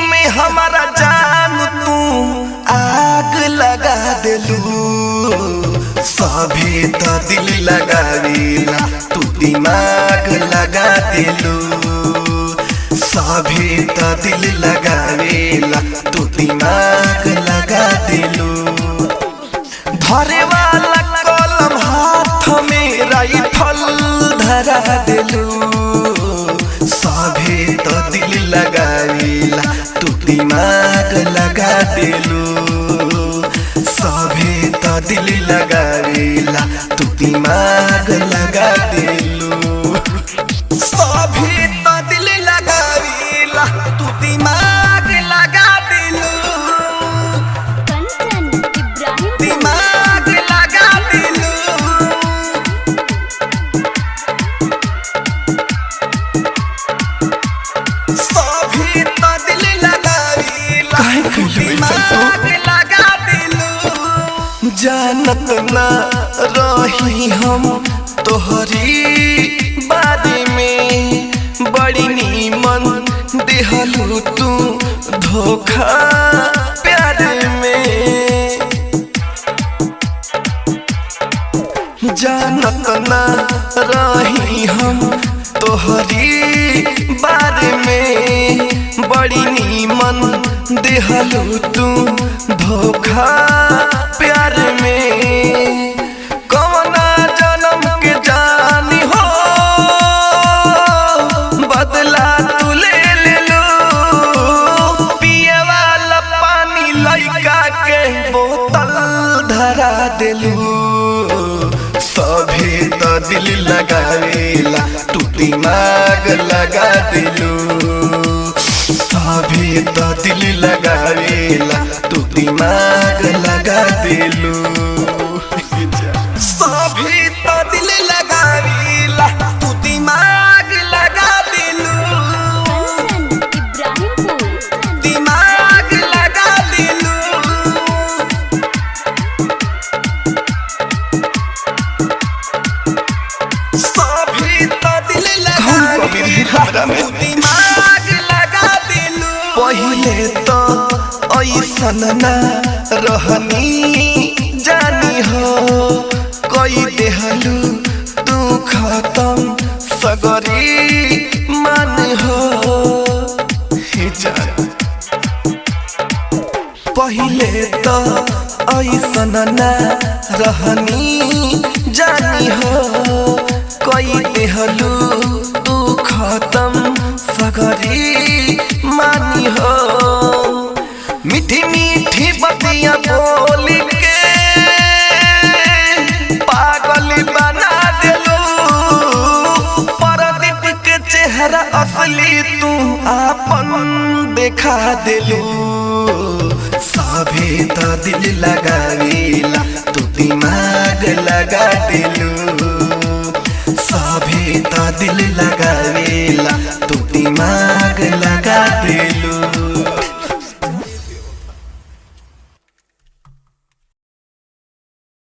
में हमारा जान तू आग लगा देलू। सभी तो दिल लगावेला तू दिमाग लगा देलू। सभी तो दिल लगावेला तू दिमाग लगा देलू। धरे वाला कलम हाथ में राइफल धरा देलू। सभी तो दिल लगावेला तू दिमाग लगा देलू। सभी तो दिल लगावेला तू दिमाग लगा देलू। सभी तो दिल लगावेला तू दिमाग लगा देलू। कंचन इब्राहिम दिमाग लगा देलू। सभी तो दिल लगावेला तू दिमाग लगा देलू। जानत ना रही हम तोहरी बारे में, बड़ी नीमन देहलू तू धोखा प्यार में। जानत ना रही हम तोहरी बारे में, बड़ी नीमन देहलू तू धोखा प्यार में। कौना जन्म के जानी हो बदला तू ले लो। पिए वाला पानी लइका के बोतल धरा देलू। सभी तो दिल लगावेला तू दिमाग लगा देलू। सभी तो दिल लगावेला तू दिमाग लगा देलू। सभी तो दिल लगावेला तू दिमाग लगा देलू। कंचन इब्राहिमपुर दिमाग लगा देलू। सभी तो दिल लगावेला तू दिमाग लगा देलू। पहिले तो ऐसन ना रहनी जानी हो, कोई देहलू तू खत्म सगरी मन हो। पहिले तो ऐसन ना रहनी जानी हो, कोई देहलू तू खत्म सगरी मानी हो। मीठी मीठी बतिया बोल के पागल बना देलू। परदीप के चेहरा असली तू आपन देखा देलू। सभी तो दिल लगावेला तू दिमाग लगा देलू। सभी तो दिल लगावेला तू दिमाग लगा देलू।